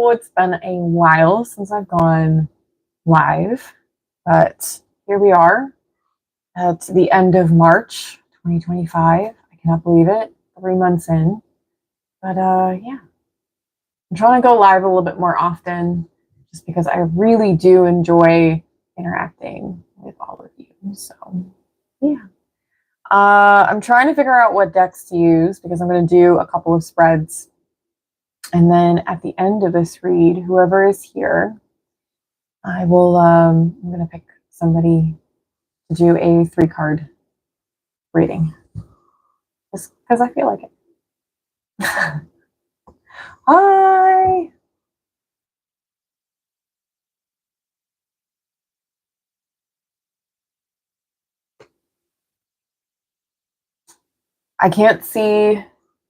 know it's been a while since I've gone live, but here we are at the end of March 2025. I cannot believe it. 3 months in. But yeah, I'm trying to go live a little bit more often just because I really do enjoy interacting with all of you. So yeah. I'm trying to figure out what decks to use because I'm going to do a couple of spreads. And then at the end of this read, whoever is here, I will, I'm going to pick somebody to do a 3-card reading. Just because I feel like it. Hi! I can't see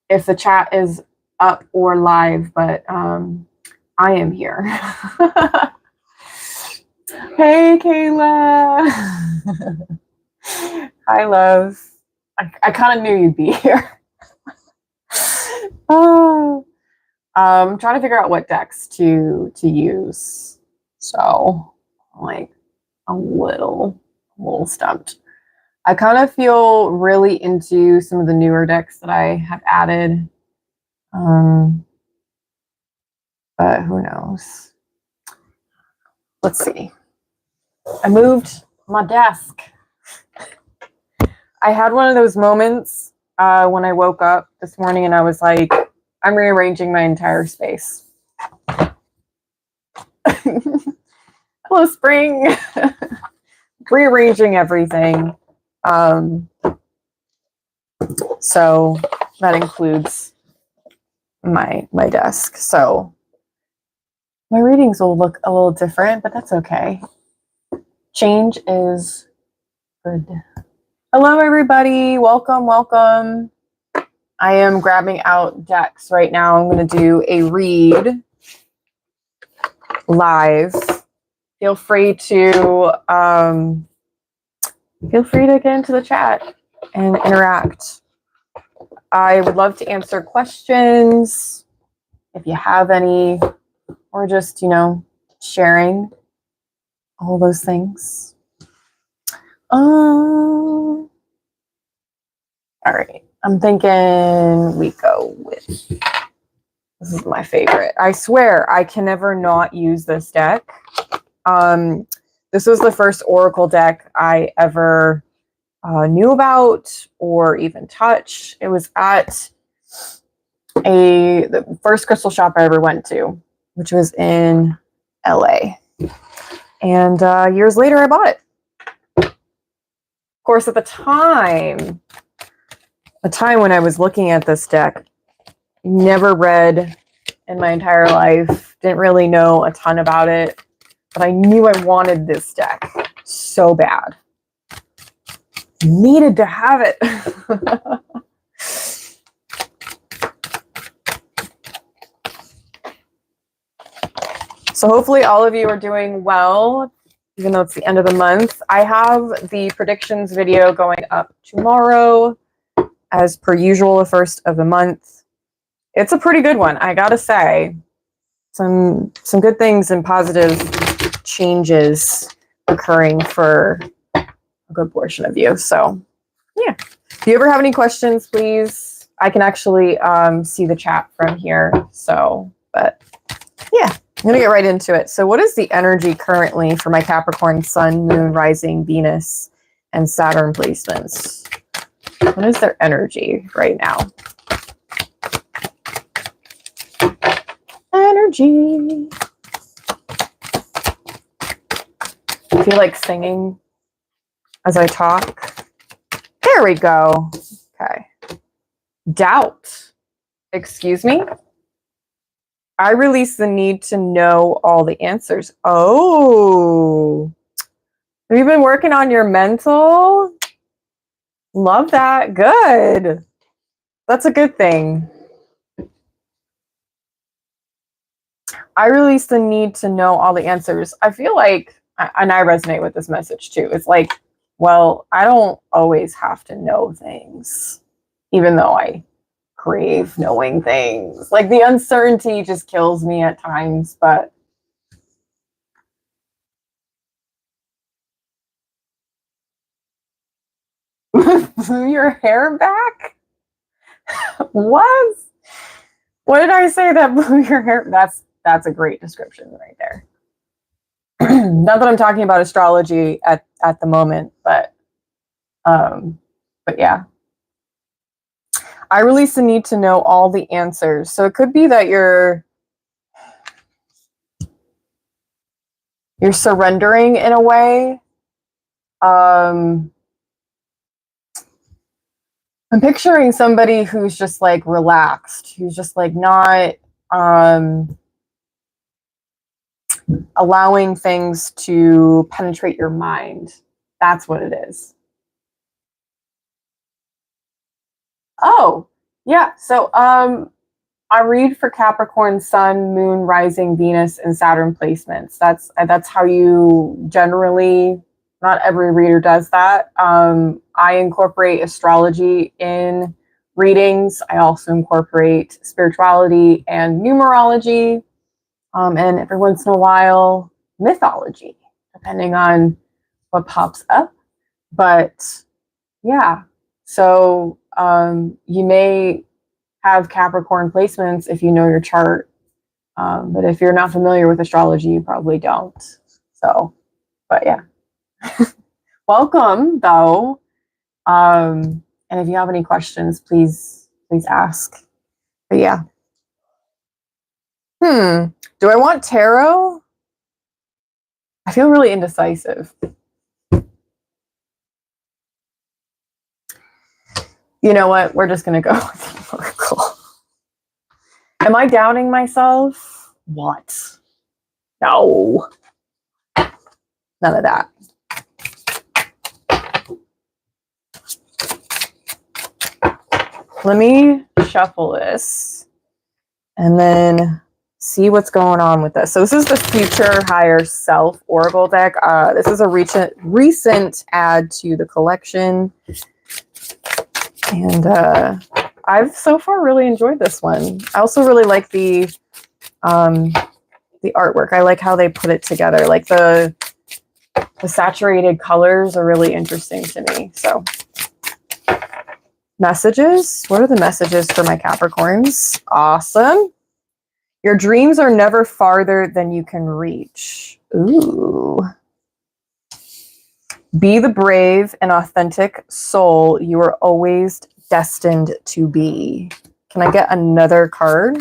if the chat is up or live, but I am here. Hey, Kayla. Hi, love. I kind of knew you'd be here. Oh, I'm trying to figure out what decks to use. So, I'm like a little stumped. I kind of feel really into some of the newer decks that I have added. But who knows? Let's see. I moved my desk. I had one of those moments when I woke up this morning and I was like, I'm rearranging my entire space. Hello, spring. Rearranging everything. So that includes my desk. So my readings will look a little different, but that's okay. Change is good. Hello, everybody. Welcome, welcome. I am grabbing out decks right now. I'm going to do a read live. Feel free to get into the chat and interact. I would love to answer questions if you have any, or just, you know, sharing all those things. All right. I'm thinking we go with, this is my favorite. I swear I can never not use this deck. This was the first Oracle deck I ever knew about or even touched. It was at the first crystal shop I ever went to, which was in LA. And years later, I bought it. Of course, at the time when I was looking at this deck, never read in my entire life, didn't really know a ton about it, but I knew I wanted this deck so bad. Needed to have it. So hopefully all of you are doing well, even though it's the end of the month. I have the predictions video going up tomorrow, as per usual, the first of the month. It's a pretty good one, I gotta say. Some good things and positive changes occurring for a good portion of you. So yeah, if you ever have any questions, please. I can actually see the chat from here. So, but yeah, I'm gonna get right into it. So what is the energy currently for my Capricorn Sun, Moon, Rising, Venus, and Saturn placements? What is their energy right now? Energy. I feel like singing as I talk. There we go. Okay. Doubt. Excuse me? I release the need to know all the answers. Oh. Have you been working on your mental? Love that. Good. That's a good thing. I release the need to know all the answers. I feel like, and I resonate with this message too. It's like, well, I don't always have to know things, even though I crave knowing things. Like the uncertainty just kills me at times, but blew your hair back? What? What did I say that blew your hair? That's a great description right there. Not that I'm talking about astrology at the moment, but yeah. I release the need to know all the answers. So it could be that you're surrendering in a way. I'm picturing somebody who's just like relaxed, who's just like not allowing things to penetrate your mind. That's what it is. Oh, yeah. So I read for Capricorn Sun, Moon, Rising, Venus, and Saturn placements. That's how you generally, not every reader does that. I incorporate astrology in readings. I also incorporate spirituality and numerology, and every once in a while, mythology, depending on what pops up. But yeah, so you may have Capricorn placements if you know your chart. But if you're not familiar with astrology, you probably don't. So, but yeah. Welcome, though. And if you have any questions, please ask. But yeah. Do I want tarot? I feel really indecisive. You know what? We're just going to go with the oracle. Am I doubting myself? What? No. None of that. Let me shuffle this and then see what's going on with this. So this is the Future Higher Self Oracle deck. This is a recent add to the collection. And I've so far really enjoyed this one. I also really like the artwork. I like how they put it together. Like the saturated colors are really interesting to me. So messages. What are the messages for my Capricorns? Awesome. Your dreams are never farther than you can reach. Ooh. Be the brave and authentic soul you are always destined to be. Can I get another card?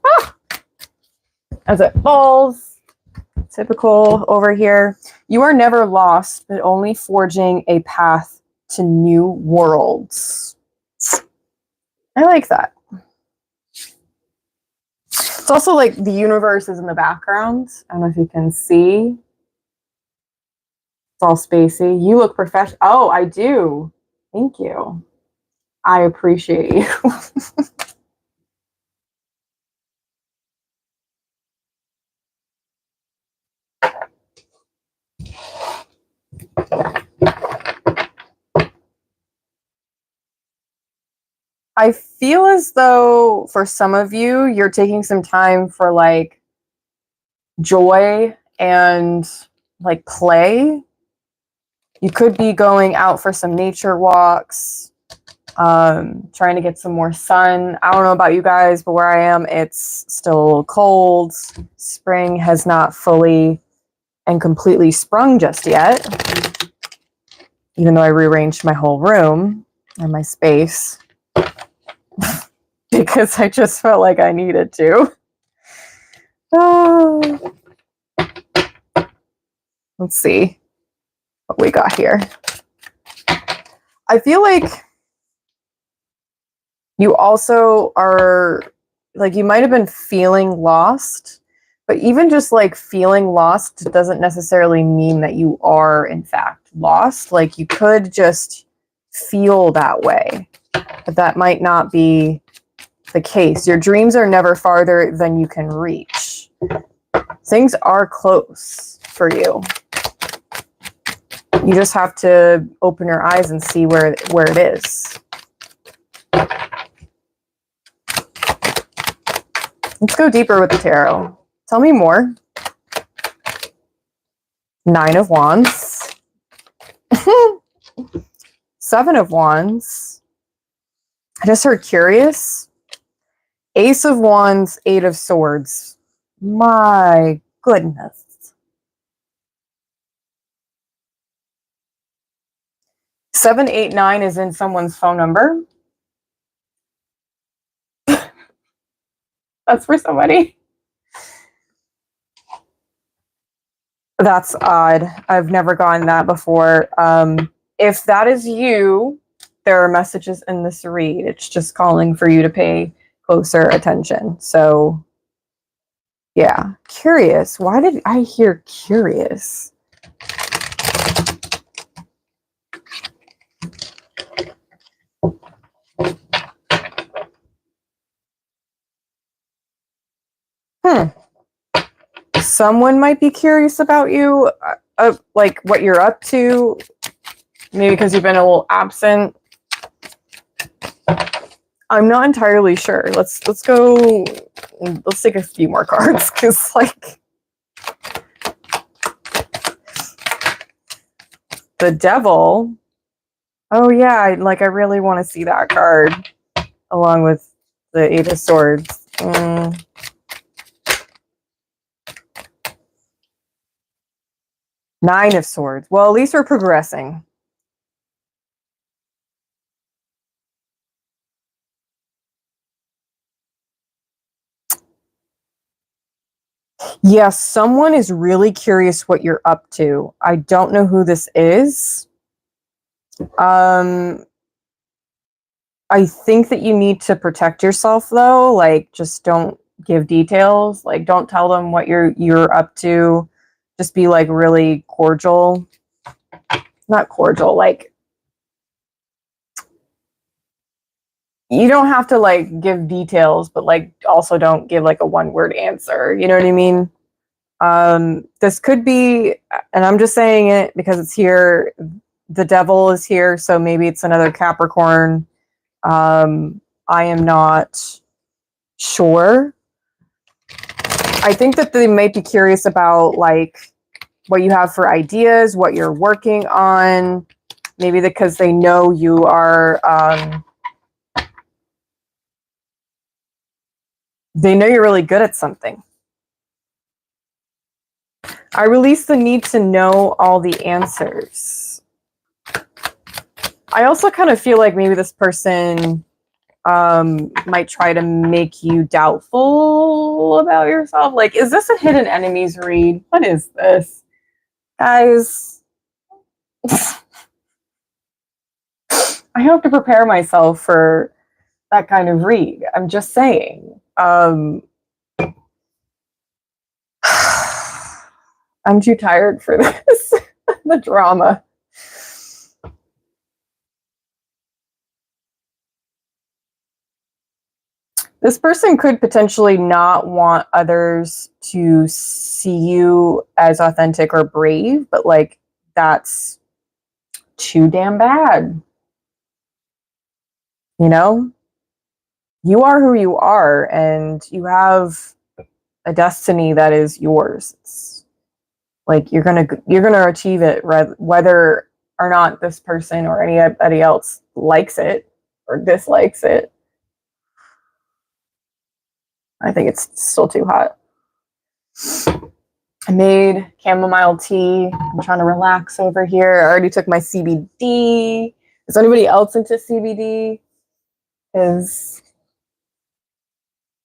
Ah! As it falls, typical over here. You are never lost, but only forging a path to new worlds. I like that. It's also like the universe is in the background. I don't know if you can see. It's all spacey. You look professional. Oh, I do. Thank you. I appreciate you. I feel as though for some of you, you're taking some time for like joy and like play. You could be going out for some nature walks, trying to get some more sun. I don't know about you guys, but where I am, it's still cold. Spring has not fully and completely sprung just yet, even though I rearranged my whole room and my space because I just felt like I needed to. Oh. Let's see what we got here. I feel like you also are, like, you might have been feeling lost, but even just like feeling lost doesn't necessarily mean that you are in fact lost. Like, you could just feel that way, but that might not be the case. Your dreams are never farther than you can reach. Things are close for you. You just have to open your eyes and see where it is. Let's go deeper with the tarot. Tell me more. 9 of Wands. 7 of Wands. I just heard curious. Ace of Wands, 8 of Swords. My goodness. 789 is in someone's phone number. That's for somebody. That's odd. I've never gotten that before. If that is you, there are messages in this read. It's just calling for you to pay closer attention. So, yeah. Curious. Why did I hear curious? Someone might be curious about you, like what you're up to. Maybe because you've been a little absent. I'm not entirely sure. Let's go. Let's take a few more cards because, like, the Devil. Oh yeah, I really want to see that card along with the 8 of Swords. 9 of Swords. Well, at least we're progressing. Yes, someone is really curious what you're up to. I don't know who this is. I think that you need to protect yourself though. Like, just don't give details. Like, don't tell them what you're up to. Just be like really cordial. Not cordial, like you don't have to like give details, but like also don't give like a one-word answer. You know what I mean? This could be, and I'm just saying it because it's here. The Devil is here, so maybe it's another Capricorn. I am not sure. I think that they might be curious about like what you have for ideas, what you're working on. Maybe because they know you are, they know you're really good at something. I release the need to know all the answers. I also kind of feel like maybe this person might try to make you doubtful about yourself. Like, is this a hidden enemies read? What is this? Guys, I have to prepare myself for that kind of read. I'm just saying. I'm too tired for this. The drama. This person could potentially not want others to see you as authentic or brave, but like that's too damn bad. You know? You are who you are, and you have a destiny that is yours. It's like you're gonna achieve it, whether or not this person or anybody else likes it or dislikes it. I think it's still too hot. I made chamomile tea. I'm trying to relax over here. I already took my CBD. Is anybody else into CBD? Because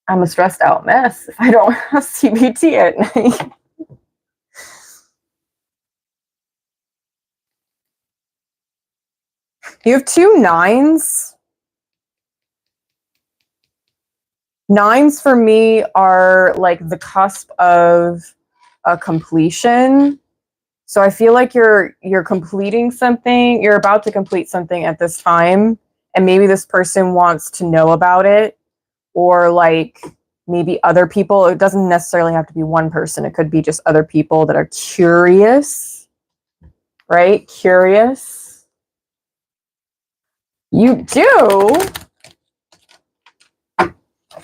I'm a stressed out mess if I don't have CBD at night. You have 2 9s. 9s for me are like the cusp of a completion. So I feel like you're completing something. You're about to complete something at this time, and maybe this person wants to know about it, or like maybe other people. It doesn't necessarily have to be one person. It could be just other people that are curious, right? Curious. You do?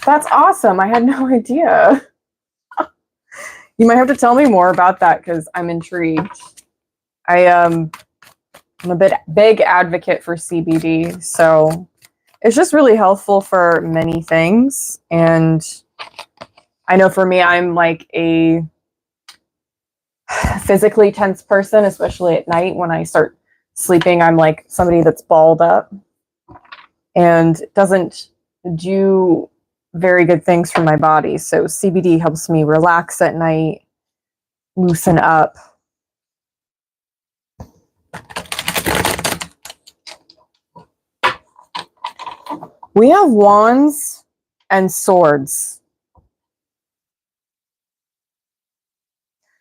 That's awesome. I had no idea. You might have to tell me more about that because I'm intrigued. I'm a big advocate for CBD, so it's just really helpful for many things. And I know for me, I'm like a physically tense person, especially at night when I start sleeping. I'm like somebody that's balled up and doesn't do very good things for my body. So CBD helps me relax at night, loosen up. We have wands and swords.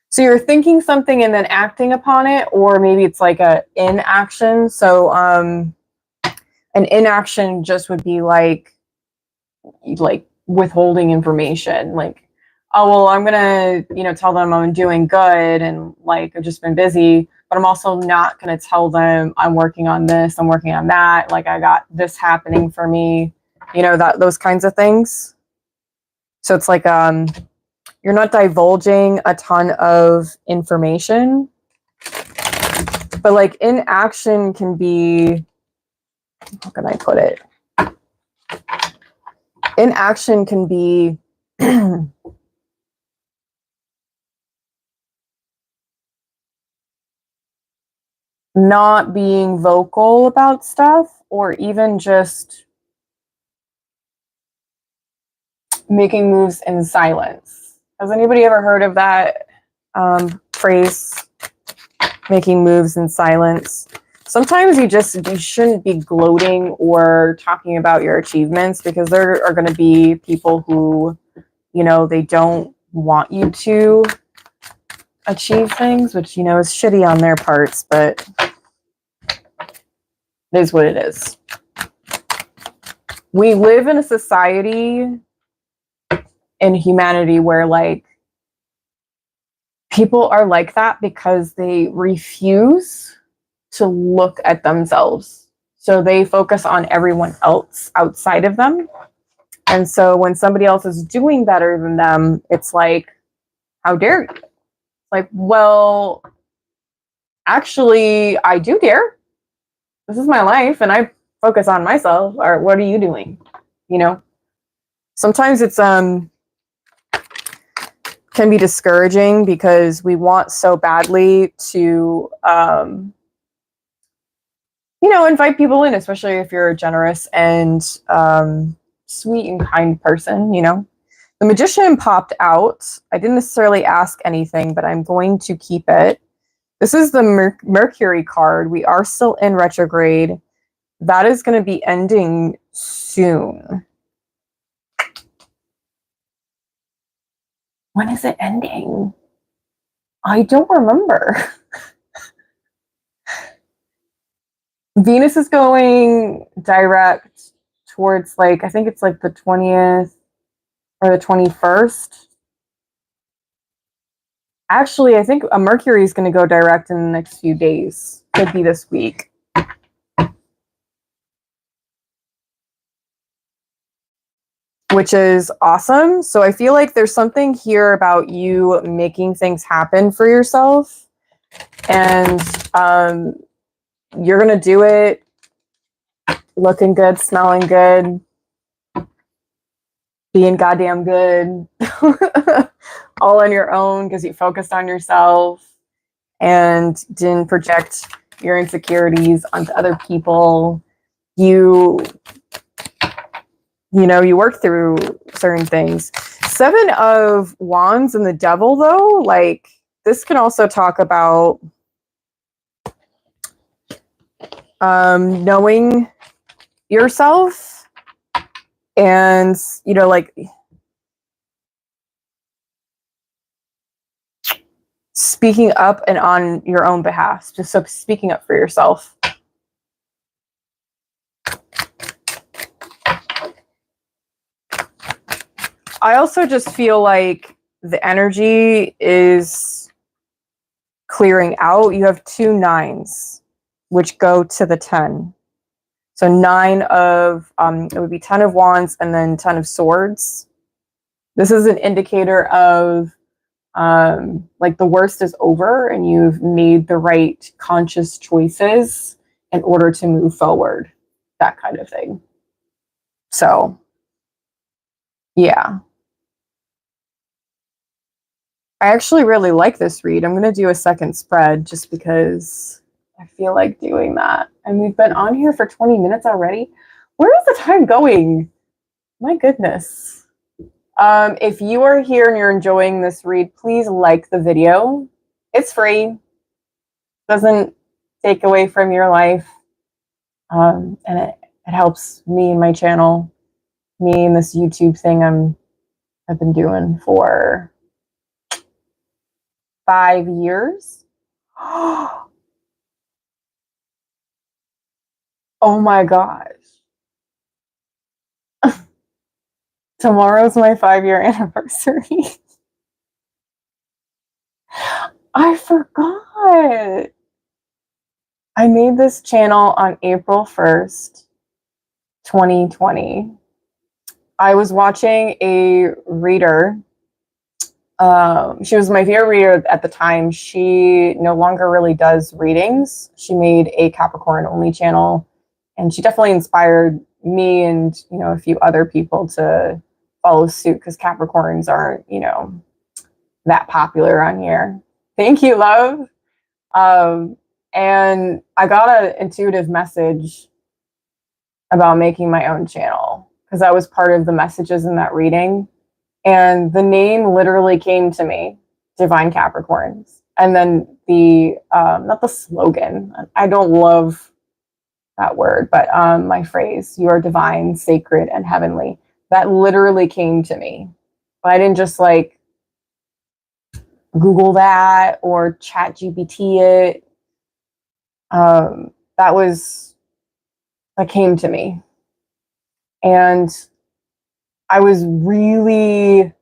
So you're thinking something and then acting upon it, or maybe it's like a inaction. So an inaction just would be like withholding information, like, oh well, I'm gonna tell them I'm doing good and like I've just been busy, but I'm also not gonna tell them I'm working on this, I'm working on that, like I got this happening for me, that those kinds of things. So it's like you're not divulging a ton of information, but like inaction can be, how can I put it? Inaction can be not being vocal about stuff, or even just making moves in silence. Has anybody ever heard of that phrase, making moves in silence? Sometimes you shouldn't be gloating or talking about your achievements, because there are going to be people who, they don't want you to achieve things, which, is shitty on their parts, but it is what it is. We live in a society, in humanity, where like people are like that because they refuse to look at themselves. So they focus on everyone else outside of them. And so when somebody else is doing better than them, it's like, how dare you? Like, well, actually, I do dare. This is my life and I focus on myself. Or what are you doing? Sometimes it's can be discouraging because we want so badly to invite people in, especially if you're a generous and sweet and kind person. The Magician popped out. I didn't necessarily ask anything, but I'm going to keep it. This is the Mercury card. We are still in retrograde. That is going to be ending soon. When is it ending? I don't remember. Venus is going direct towards, like, I think it's like the 20th or the 21st. Actually, I think a Mercury is going to go direct in the next few days. Could be this week. Which is awesome. So I feel like there's something here about you making things happen for yourself. And you're going to do it looking good, smelling good, being goddamn good, all on your own because you focused on yourself and didn't project your insecurities onto other people. You work through certain things. 7 of Wands and the Devil, though, like, this can also talk about knowing yourself and, like, speaking up and on your own behalf. Just so speaking up for yourself. I also just feel like the energy is clearing out. You have 2 9s, which go to the 10. So 9 of, it would be 10 of Wands and then 10 of Swords. This is an indicator of like the worst is over and you've made the right conscious choices in order to move forward, that kind of thing. So, yeah. I actually really like this read. I'm going to do a second spread just because I feel like doing that. And we've been on here for 20 minutes already. Where is the time going? My goodness. If you are here and you're enjoying this read, please like the video. It's free. Doesn't take away from your life. And it helps me and my channel, me and this YouTube thing I've been doing for 5 years. Oh my gosh. Tomorrow's my 5-year anniversary. I forgot. I made this channel on April 1st, 2020. I was watching a reader. She was my favorite reader at the time. She no longer really does readings. She made a Capricorn only channel, and she definitely inspired me and, you know, a few other people to follow suit because Capricorns aren't, you know, that popular on here. Thank you, love. And I got an intuitive message about making my own channel because that was part of the messages in that reading. And the name literally came to me, Divine Capricorns. And then the, not the slogan, I don't love that word, but my phrase, you are divine, sacred, and heavenly. That literally came to me. But I didn't just like Google that or chat GPT it. That came to me. And I was really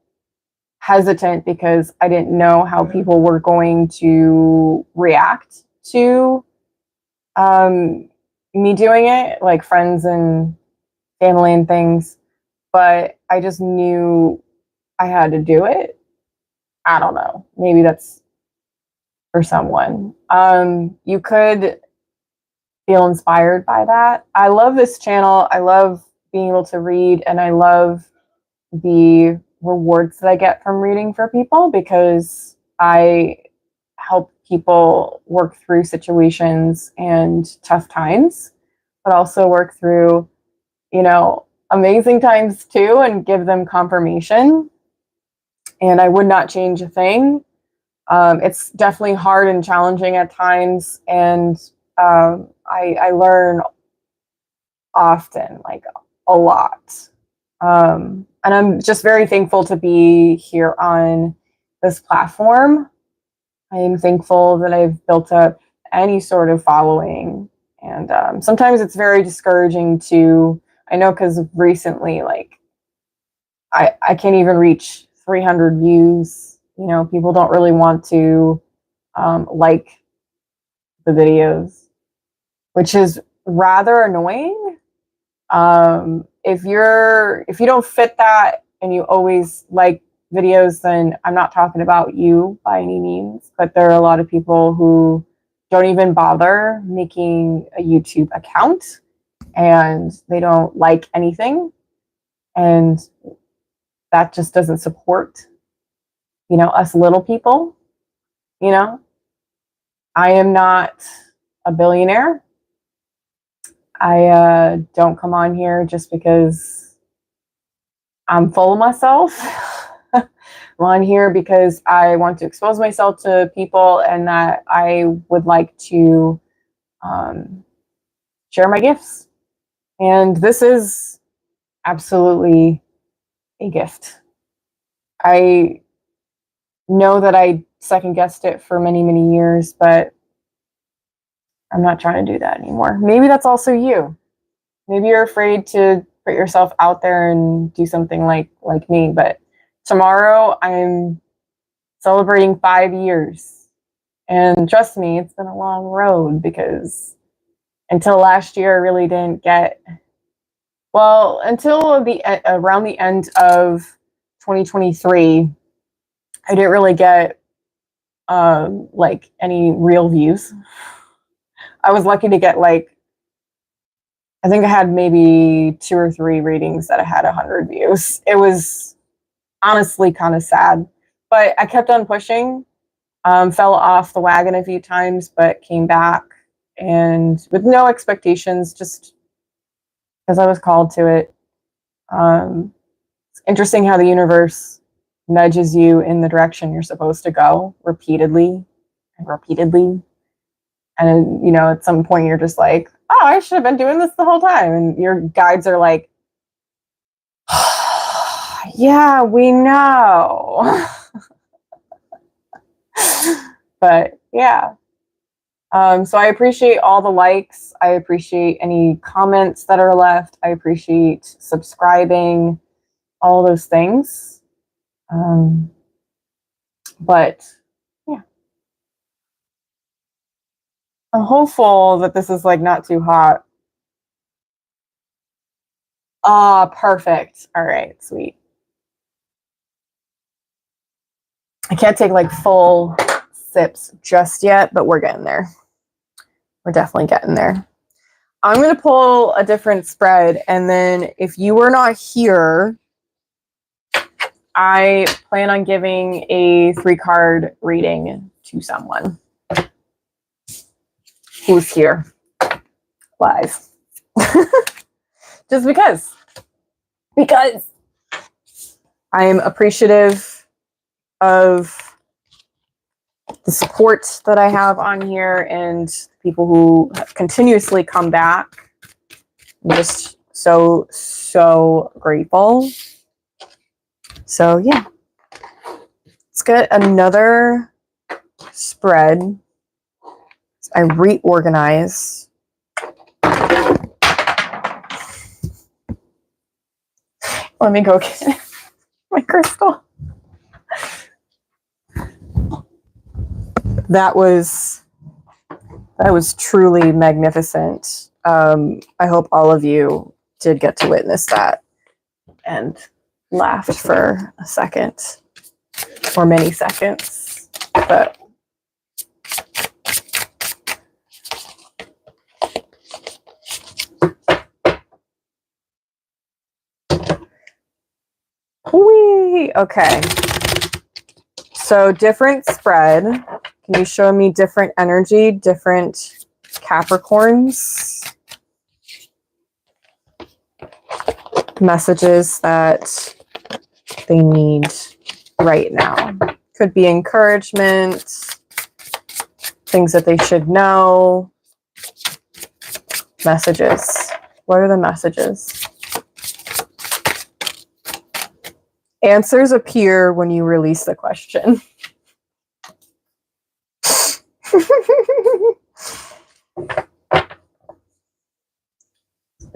hesitant because I didn't know how people were going to react to me doing it, like friends and family and things. But I just knew I had to do it. I don't know. Maybe that's for someone. You could feel inspired by that. I love this channel. I love being able to read, and I love the rewards that I get from reading for people because I help people work through situations and tough times, but also work through, you know, amazing times too and give them confirmation. And I would not change a thing. It's definitely hard and challenging at times, and I learn often, like a lot. And I'm just very thankful to be here on this platform. I am thankful that I've built up any sort of following. And sometimes it's very discouraging to, I know, because recently, like, I can't even reach 300 views. You know, people don't really want to like the videos, which is rather annoying. If you don't fit that and you always like videos, then I'm not talking about you by any means, but there are a lot of people who don't even bother making a YouTube account and they don't like anything, and that just doesn't support, you know, us little people. You know, I am not a billionaire. I don't come on here just because I'm full of myself. I'm on here because I want to expose myself to people and that I would like to share my gifts. And this is absolutely a gift. I know that I second guessed it for many, many years, but I'm not trying to do that anymore. Maybe that's also you. Maybe you're afraid to put yourself out there and do something like me, but tomorrow I'm celebrating 5 years. And trust me, it's been a long road because until last year, I really didn't get, well, until around the end of 2023, I didn't really get like any real views. I was lucky to get like, I think I had maybe 2 or 3 readings that I had 100 views. It was honestly kind of sad, but I kept on pushing. Fell off the wagon a few times, but came back, and with no expectations, just because I was called to it. It's interesting how the universe nudges you in the direction you're supposed to go repeatedly and repeatedly. And, you know, at some point you're just like, oh, I should have been doing this the whole time. And your guides are like, yeah, we know. But yeah. So I appreciate all the likes. I appreciate any comments that are left. I appreciate subscribing, all those things. But yeah, I'm hopeful that this is like not too hot. Ah, perfect. All right, sweet. I can't take like full sips just yet, but we're getting there. We're definitely getting there. I'm going to pull a different spread, and then if you were not here, I plan on giving a 3-card reading to someone who's here live. Just because I'm appreciative of the support that I have on here and people who have continuously come back. I'm just so grateful. So yeah, let's get another spread. I reorganize. Let me go get my crystal. That was truly magnificent. I hope all of you did get to witness that and laughed for a second or many seconds. But whee! Okay. So different spread. Can you show me different energy, different Capricorns? Messages that they need right now. Could be encouragement, things that they should know. Messages. What are the messages? Answers appear when you release the question.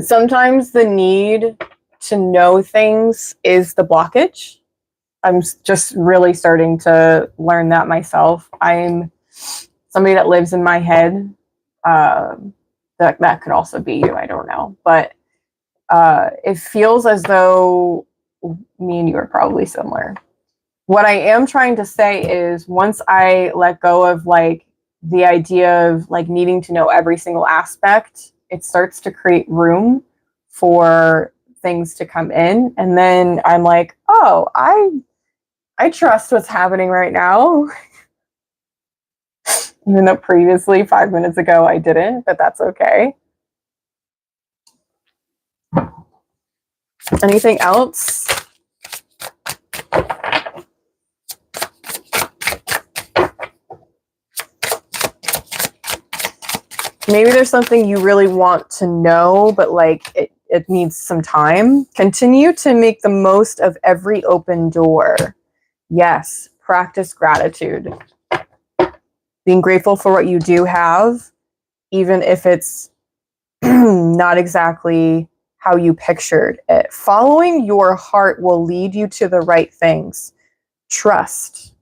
Sometimes the need to know things is the blockage. I'm just really starting to learn that myself. I'm somebody that lives in my head. That could also be you. I don't know. But it feels as though me and you are probably similar. What I am trying to say is once I let go of like the idea of like needing to know every single aspect, it starts to create room for things to come in. And then I'm like, oh, I trust what's happening right now. Even though previously 5 minutes ago I didn't, but that's okay. Anything else? Maybe there's something you really want to know, but like it needs some time. Continue to make the most of every open door. Yes, practice gratitude. Being grateful for what you do have, even if it's not exactly how you pictured it. Following your heart will lead you to the right things. Trust.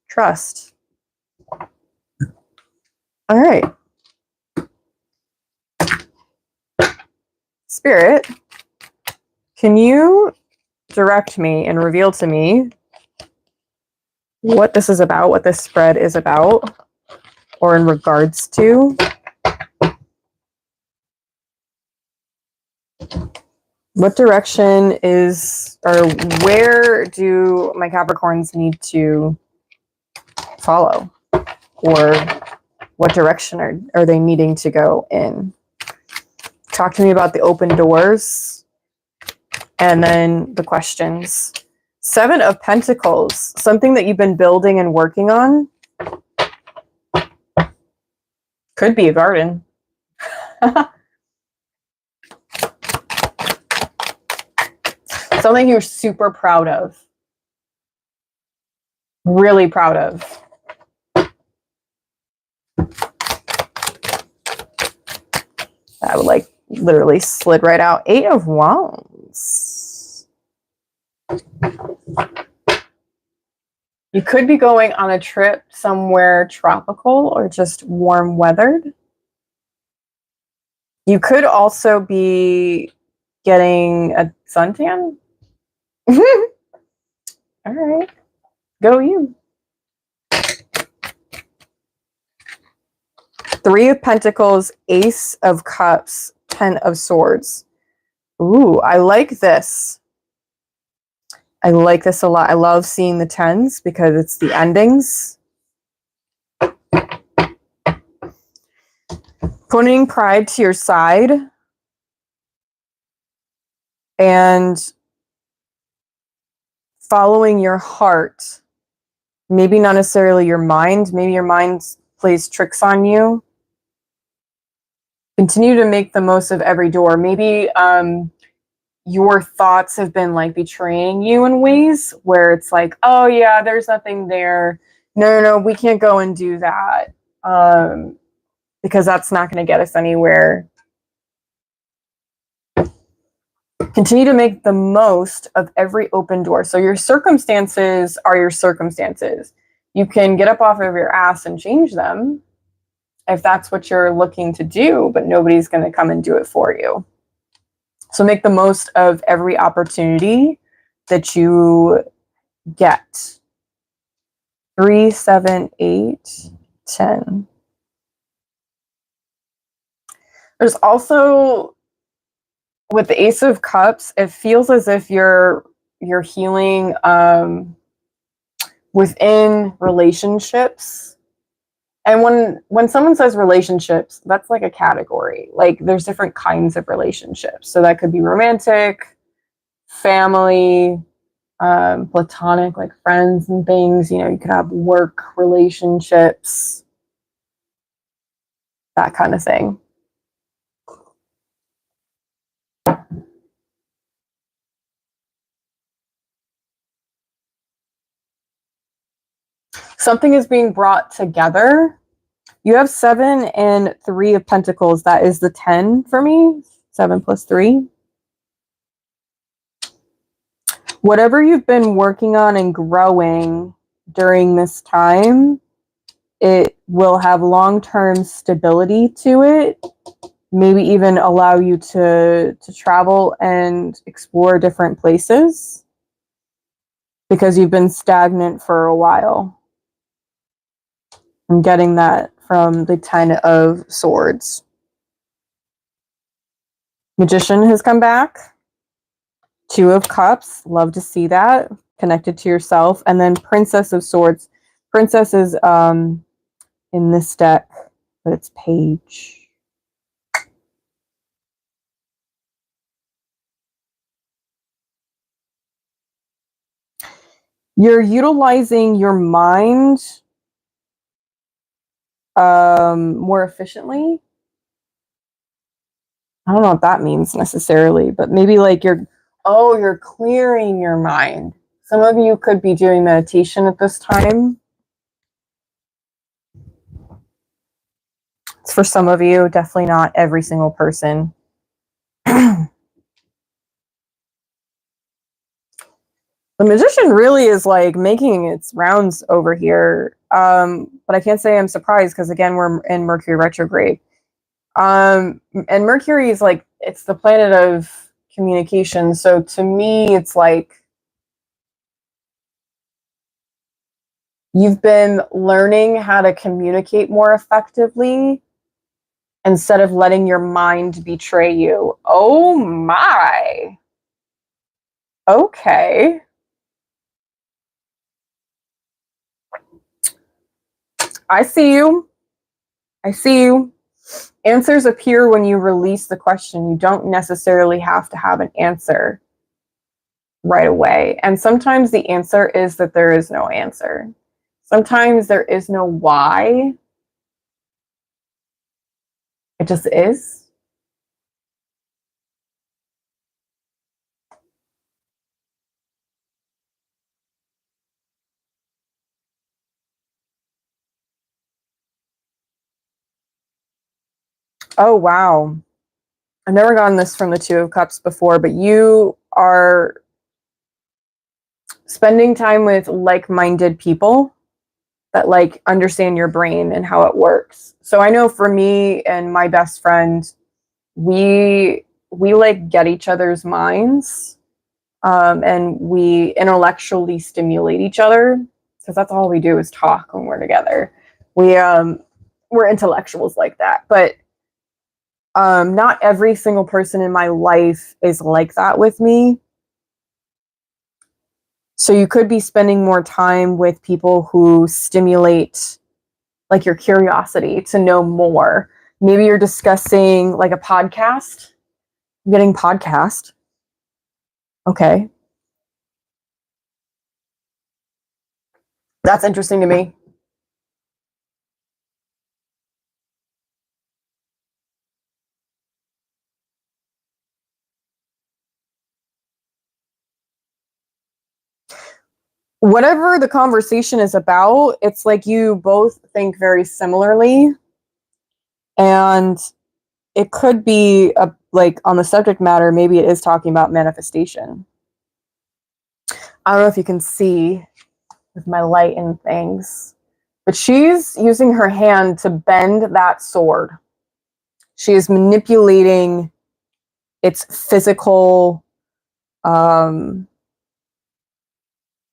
Trust. All right. Spirit, can you direct me and reveal to me what this is about, what this spread is about, or in regards to? What direction is, or where do my Capricorns need to follow? Or what direction are they needing to go in? Talk to me about the open doors and then the questions. 7 of Pentacles, something that you've been building and working on. Could be a garden. Something you're super proud of. Really proud of. That would like literally slid right out. 8 of Wands. You could be going on a trip somewhere tropical or just warm weathered. You could also be getting a suntan. All right. Go you. 3 of Pentacles, Ace of Cups, 10 of Swords. Ooh, I like this. I like this a lot. I love seeing the 10s because it's the endings. Putting pride to your side and following your heart. Maybe not necessarily your mind. Maybe your mind plays tricks on you. Continue to make the most of every door. Maybe your thoughts have been like betraying you in ways where it's like, oh yeah, there's nothing there. No, we can't go and do that. Because that's not going to get us anywhere. Continue to make the most of every open door. So your circumstances are your circumstances. You can get up off of your ass and change them if that's what you're looking to do, but nobody's going to come and do it for you. So make the most of every opportunity that you get. 3, 7, 8, 10. There's also, with the Ace of Cups, it feels as if you're healing within relationships. And when someone says relationships, that's like a category. Like there's different kinds of relationships. So that could be romantic, family, platonic, like friends and things. You know, you could have work relationships, that kind of thing. Something is being brought together. You have 7 and 3 of Pentacles. That is the 10 for me. 7 plus 3. Whatever you've been working on and growing during this time, it will have long-term stability to it. Maybe even allow you to travel and explore different places because you've been stagnant for a while. I'm getting that from the 10 of Swords. Magician has come back. 2 of Cups. Love to see that. Connected to yourself. And then Princess of Swords. Princess is in this deck, but it's Page. You're utilizing your mind more efficiently. I don't know what that means necessarily, but maybe like you're clearing your mind. Some of you could be doing meditation at this time. It's for some of you, definitely not every single person. The Magician really is like making its rounds over here. But I can't say I'm surprised because again, we're in Mercury retrograde. And Mercury is like it's the planet of communication. So to me, it's like you've been learning how to communicate more effectively instead of letting your mind betray you. Oh my. Okay. I see you. I see you. Answers appear when you release the question. You don't necessarily have to have an answer right away. And sometimes the answer is that there is no answer. Sometimes there is no why. It just is. Oh, wow. I've never gotten this from the Two of Cups before, but you are spending time with like-minded people that like understand your brain and how it works. So I know for me and my best friend, we like get each other's minds, and we intellectually stimulate each other, because that's all we do is talk when we're together. We're intellectuals like that, but not every single person in my life is like that with me. So you could be spending more time with people who stimulate like your curiosity to know more. Maybe you're discussing like a podcast, getting podcast. Okay. That's interesting to me. Whatever the conversation is about, it's like you both think very similarly. And it could be like on the subject matter, maybe it is talking about manifestation. I don't know if you can see with my light and things, but she's using her hand to bend that sword. She is manipulating its physical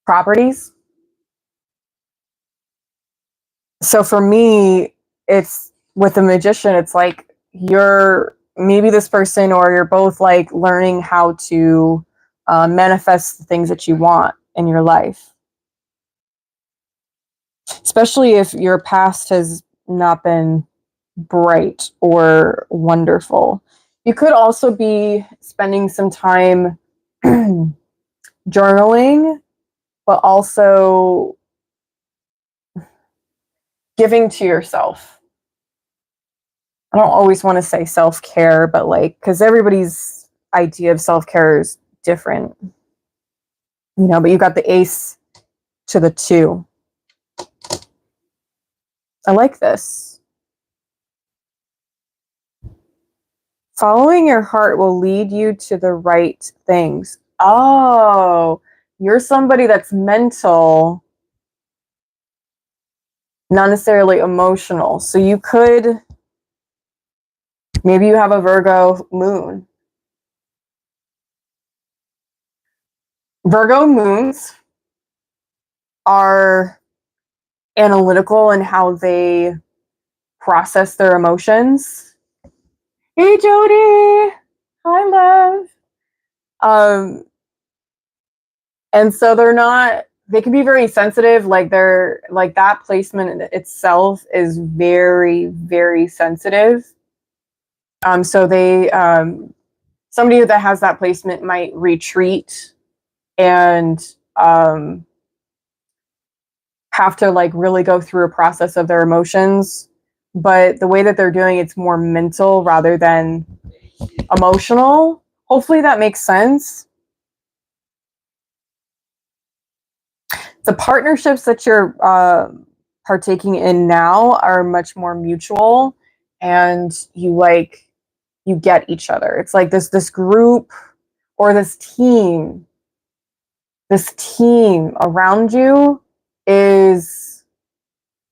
properties. So for me, it's with the magician, it's like you're maybe this person or you're both like learning how to manifest the things that you want in your life. Especially if your past has not been bright or wonderful. You could also be spending some time journaling, but also giving to yourself. I don't always want to say self-care, but like, because everybody's idea of self-care is different, you know, but you got the ace to the 2. I like this. Following your heart will lead you to the right things. Oh, you're somebody that's mental, not necessarily emotional. So you could, maybe you have a Virgo moon. Virgo moons are analytical in how they process their emotions. Hey, Jody. Hi, love. And so they can be very sensitive. Like they're like that placement itself is very, very sensitive. So somebody that has that placement might retreat and have to like really go through a process of their emotions. But the way that they're doing it's more mental rather than emotional. Hopefully that makes sense. The partnerships that you're partaking in now are much more mutual, and you get each other. It's like this group or this team around you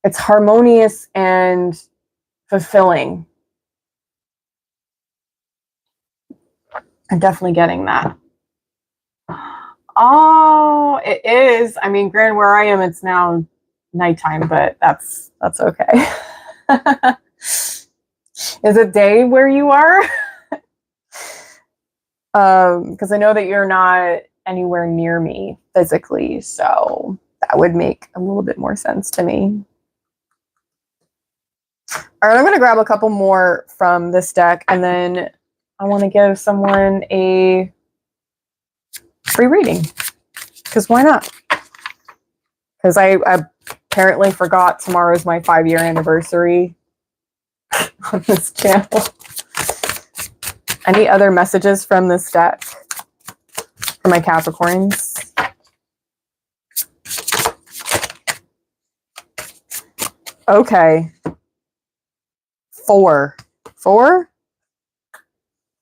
it's harmonious and fulfilling. I'm definitely getting that. Oh, it is. I mean, granted, where I am, it's now nighttime, but that's okay. Is it day where you are? Because I know that you're not anywhere near me physically, so that would make a little bit more sense to me. All right, I'm going to grab a couple more from this deck, and then I want to give someone a free reading. Because why not? Because I apparently forgot tomorrow's my 5-year anniversary on this channel. Any other messages from this deck for my Capricorns? Okay. 4. 4?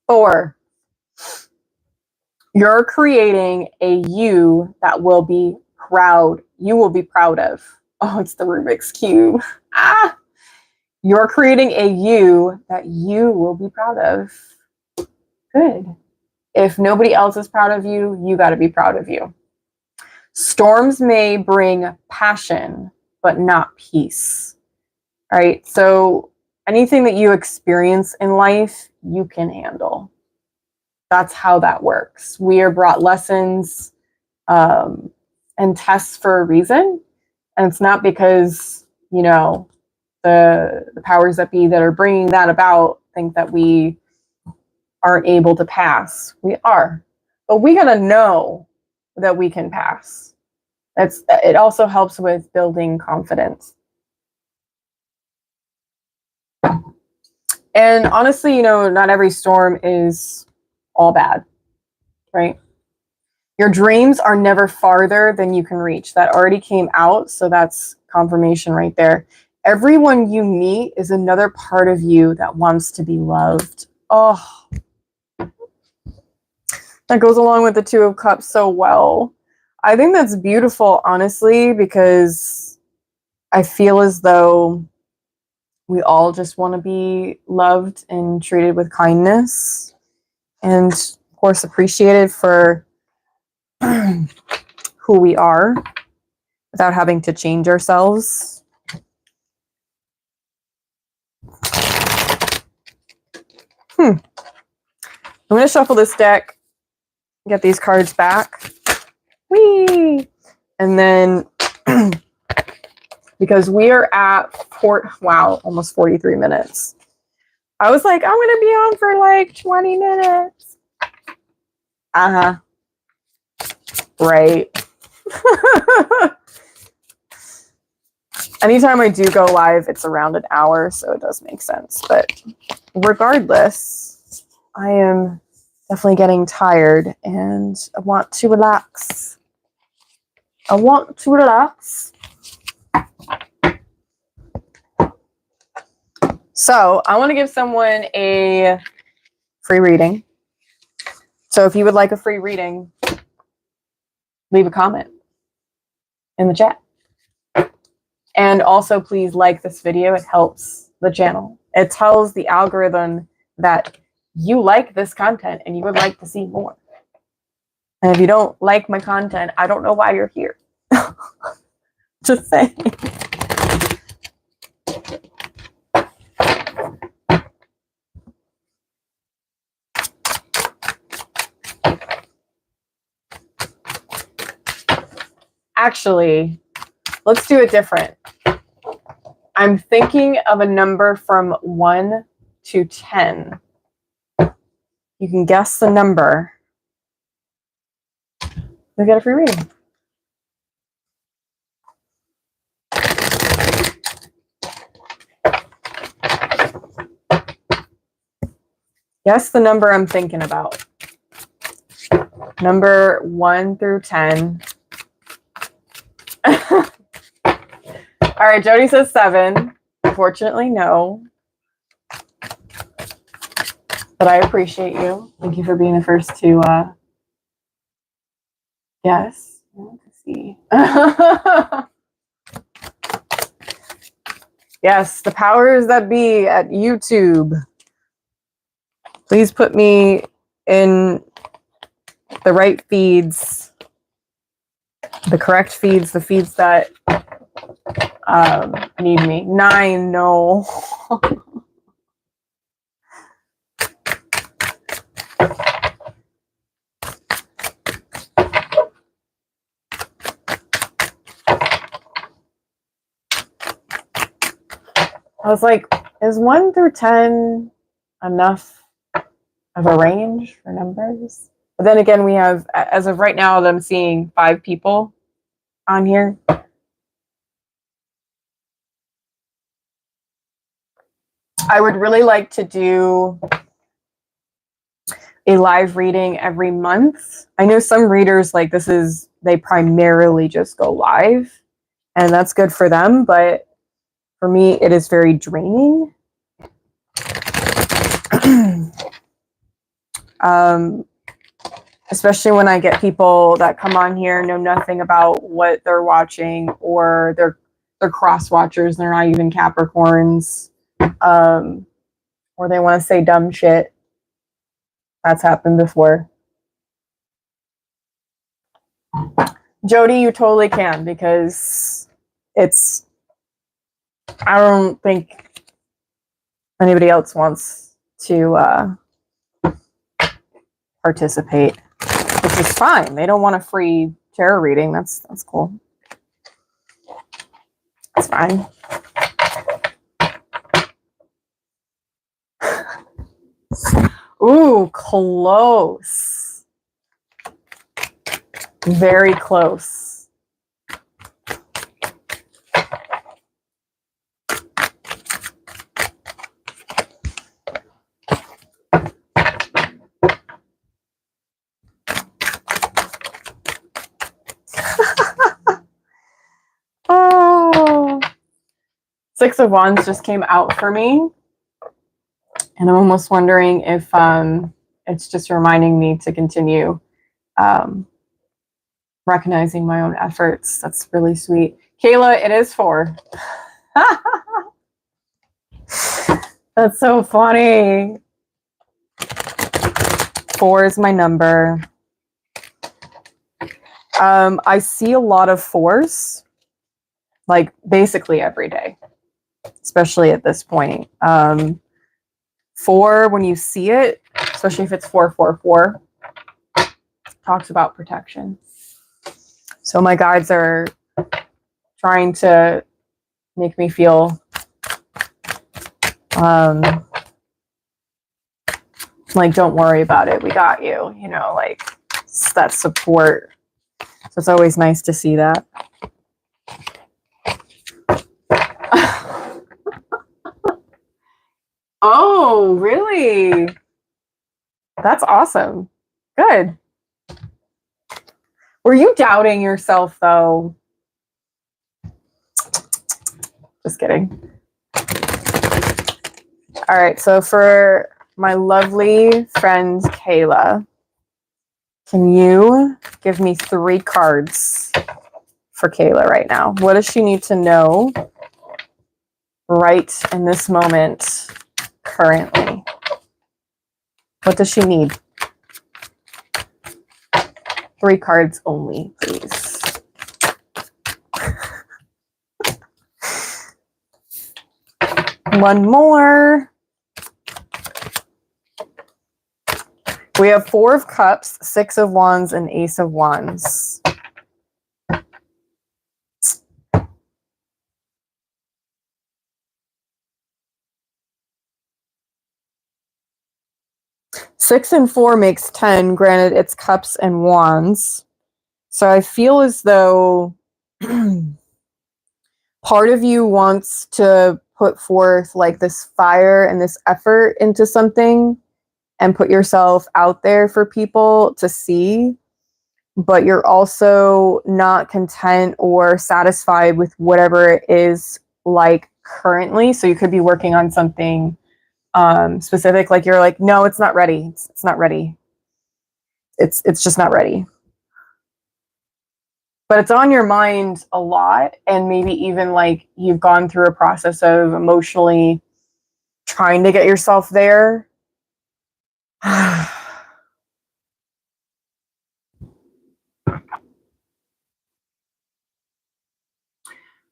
4. You're creating a you that will be proud. You will be proud of. Oh, it's the Rubik's Cube. Ah! You're creating a you that you will be proud of. Good. If nobody else is proud of you, you got to be proud of you. Storms may bring passion, but not peace. All right. So anything that you experience in life, you can handle. That's how that works. We are brought lessons and tests for a reason. And it's not because, you know, the powers that be that are bringing that about think that we aren't able to pass. We are. But we got to know that we can pass. It also helps with building confidence. And honestly, you know, not every storm is all bad, right? Your dreams are never farther than you can reach. That already came out, so that's confirmation right there. Everyone you meet is another part of you that wants to be loved. Oh, that goes along with the Two of Cups so well. I think that's beautiful, honestly, because I feel as though we all just want to be loved and treated with kindness. And, of course, appreciated for who we are without having to change ourselves. I'm going to shuffle this deck, get these cards back. Whee! And then, because we are at almost 43 minutes. I was like, I'm going to be on for like 20 minutes. Uh-huh. Right. Anytime I do go live, it's around an hour, so it does make sense. But regardless, I am definitely getting tired and I want to relax. I want to relax. So I want to give someone a free reading. So if you would like a free reading, leave a comment in the chat. And also please like this video. It helps the channel. It tells the algorithm that you like this content and you would like to see more. And if you don't like my content, I don't know why you're here. Just saying. Actually, let's do it different. I'm thinking of a number from 1 to 10. You can guess the number. You'll get a free reading. Guess the number I'm thinking about. Number 1 through 10. All right, Jody says 7. Unfortunately, no. But I appreciate you. Thank you for being the first to guess. Let's see. Yes, the powers that be at YouTube. Please put me in the right feeds, the correct feeds, the feeds that need me. 9, no. I was like, is 1 through 10 enough of a range for numbers? But then again, we have, as of right now, I'm seeing 5 people on here. I would really like to do a live reading every month. I know some readers, like, they primarily just go live, and that's good for them, but for me, it is very draining. Especially when I get people that come on here, know nothing about what they're watching, or they're cross watchers, they're not even Capricorns, or they want to say dumb shit. That's happened before. Jody, you totally can, because I don't think anybody else wants to participate, which is fine. They don't want a free tarot reading. That's cool. That's fine. Ooh, close. Very close. Oh, 6 of Wands just came out for me. And I'm almost wondering if it's just reminding me to continue recognizing my own efforts. That's really sweet. Kayla, it is 4. That's so funny. 4 is my number. I see a lot of 4s, like basically every day, especially at this point. 4, when you see it, especially if it's 444, talks about protection. So my guides are trying to make me feel like, don't worry about it, we got you, you know, like that support. So it's always nice to see that. Oh, really? That's awesome. Good. Were you doubting yourself, though? Just kidding. All right, so for my lovely friend Kayla, can you give me 3 cards for Kayla right now? What does she need to know right in this moment, currently? What does she need? 3 cards only, please. One more. We have 4 of Cups, 6 of Wands, and Ace of Wands. Six and 4 makes 10. Granted, it's Cups and Wands. So I feel as though part of you wants to put forth like this fire and this effort into something and put yourself out there for people to see, but you're also not content or satisfied with whatever it is like currently. So you could be working on something specific, like you're like, no, it's not ready. It's not ready. It's just not ready. But it's on your mind a lot, and maybe even like you've gone through a process of emotionally trying to get yourself there.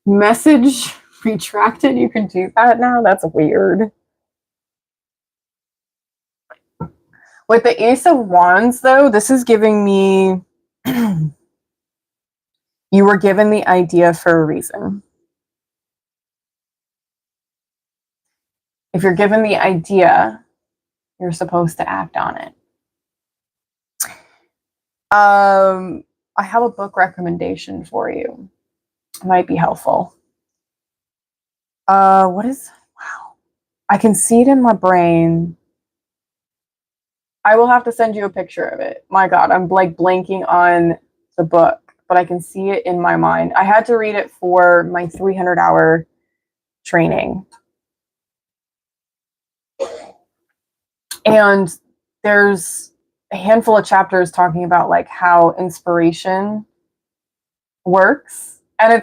Message retracted. You can do that now? That's weird. With the Ace of Wands, though, this is giving me you were given the idea for a reason. If you're given the idea, you're supposed to act on it. I have a book recommendation for you. It might be helpful. Wow. I can see it in my brain. I will have to send you a picture of it. My God, I'm like blanking on the book, but I can see it in my mind. I had to read it for my 300-hour training. And there's a handful of chapters talking about like how inspiration works. And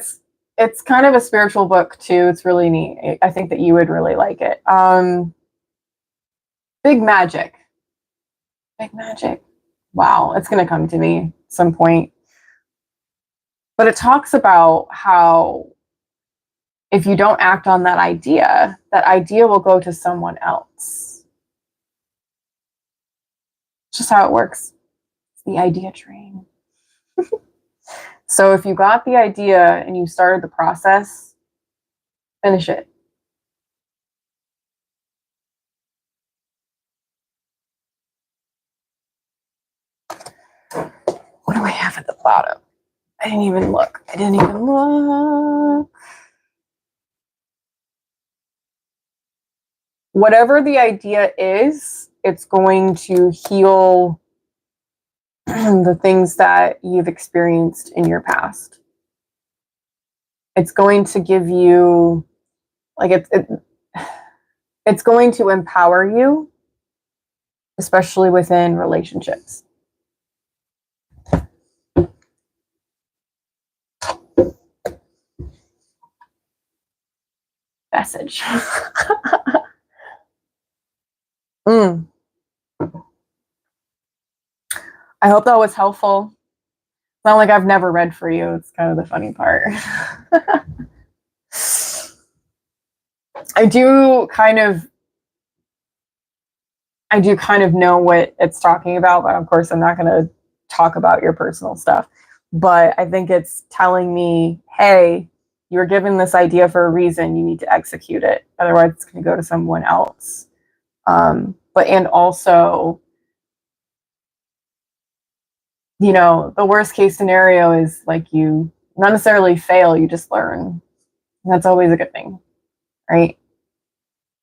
it's kind of a spiritual book too. It's really neat. I think that you would really like it. Big Magic. Big Magic. Wow, it's going to come to me at some point. But it talks about how if you don't act on that idea will go to someone else. It's just how it works. It's the idea train. So if you got the idea and you started the process, finish it. What do I have at the bottom? I didn't even look. Whatever the idea is, it's going to heal the things that you've experienced in your past. It's going to give you, like, it's going to empower you, especially within relationships. Message. I hope that was helpful. It's not like I've never read for you. It's kind of the funny part. I do kind of know what it's talking about, but of course I'm not going to talk about your personal stuff. But I think it's telling me, hey, you were given this idea for a reason. You need to execute it. Otherwise, it's going to go to someone else. And also, you know, the worst case scenario is like you not necessarily fail, you just learn. And that's always a good thing, right?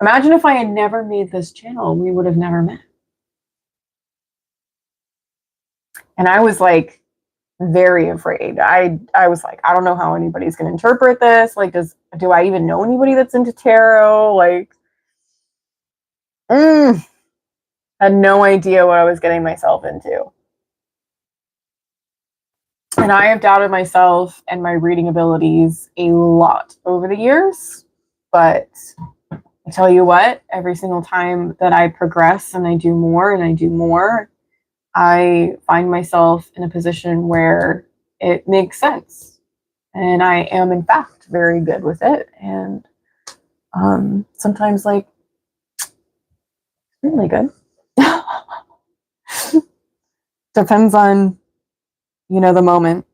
Imagine if I had never made this channel, we would have never met. And I was like very afraid. I was like, I don't know how anybody's going to interpret this. Like, do I even know anybody that's into tarot? Like, had no idea what I was getting myself into. And I have doubted myself and my reading abilities a lot over the years. But I tell you what, every single time that I progress and I do more and I do more, I find myself in a position where it makes sense. And I am, in fact, very good with it. And sometimes, like, really good. Depends on, you know, the moment.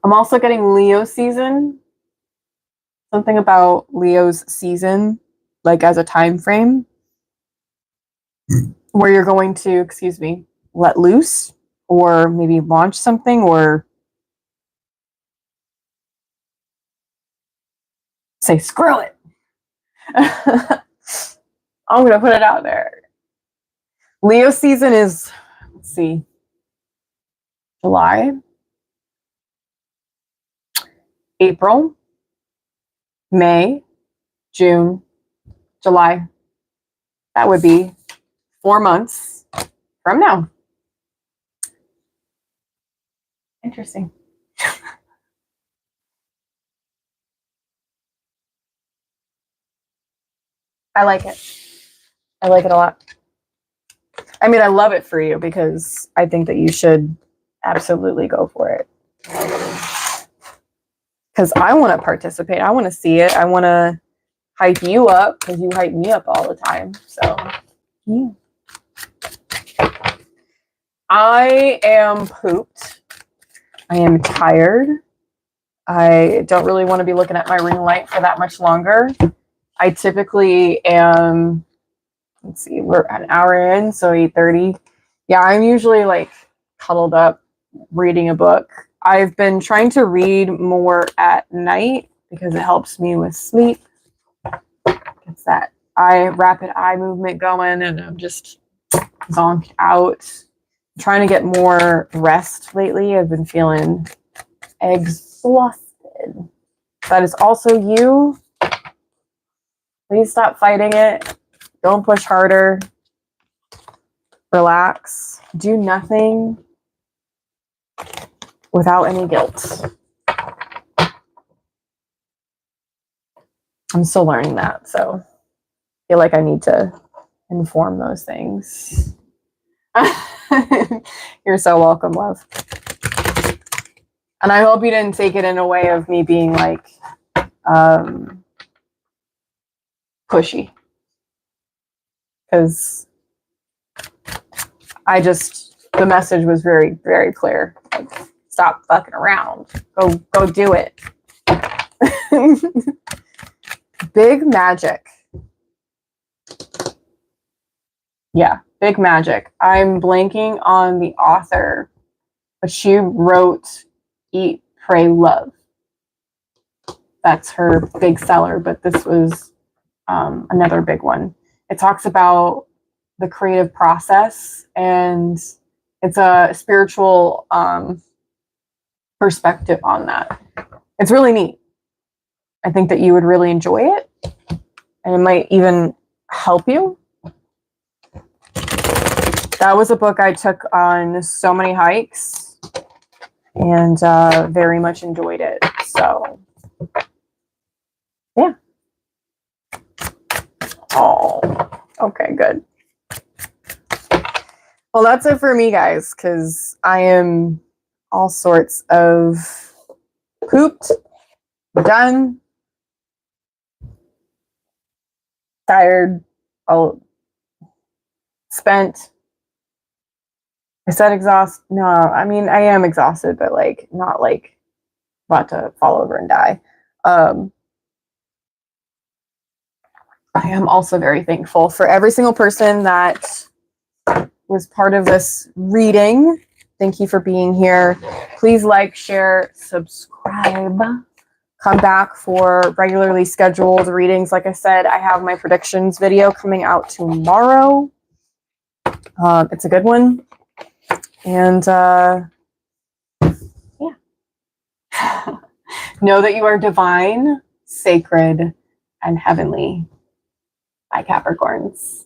I'm also getting Leo season. Something about Leo's season, like as a time frame, where you're going to, let loose or maybe launch something or say, screw it. I'm going to put it out there. Leo season is, let's see, July, April, May, June, July. That would be 4 months from now. Interesting. I like it. I like it a lot. I mean, I love it for you because I think that you should absolutely go for it. Because I want to participate. I want to see it. I want to hype you up because you hype me up all the time. So, yeah. I am pooped. I am tired. I don't really want to be looking at my ring light for that much longer. I typically am, let's see, we're an hour in, so 8:30. Yeah, I'm usually like cuddled up reading a book. I've been trying to read more at night because it helps me with sleep. It's that rapid eye movement going, and I'm just zonked out. I'm trying to get more rest lately. I've been feeling exhausted. That is also you. Please stop fighting it. Don't push harder. Relax. Do nothing without any guilt. I'm still learning that, so I feel like I need to inform those things. You're so welcome, love. And I hope you didn't take it in a way of me being like pushy. Because the message was very, very clear. Like, stop fucking around. Go do it. Big magic. Yeah, big magic. I'm blanking on the author, but she wrote Eat, Pray, Love. That's her big seller, but this was another big one. It talks about the creative process, and it's a spiritual perspective on that. It's really neat. I think that you would really enjoy it, and it might even help you. That was a book I took on so many hikes and very much enjoyed it. So, yeah. Oh, okay, good. Well, that's it for me, guys, because I am all sorts of pooped, done, tired, all spent. I said exhaust. No, I mean, I am exhausted, but like not like about to fall over and die. I am also very thankful for every single person that was part of this reading. Thank you for being here. Please like, share, subscribe. Come back for regularly scheduled readings. Like I said, I have my predictions video coming out tomorrow. It's a good one. And yeah. Know that you are divine, sacred, and heavenly. Bye, Capricorns.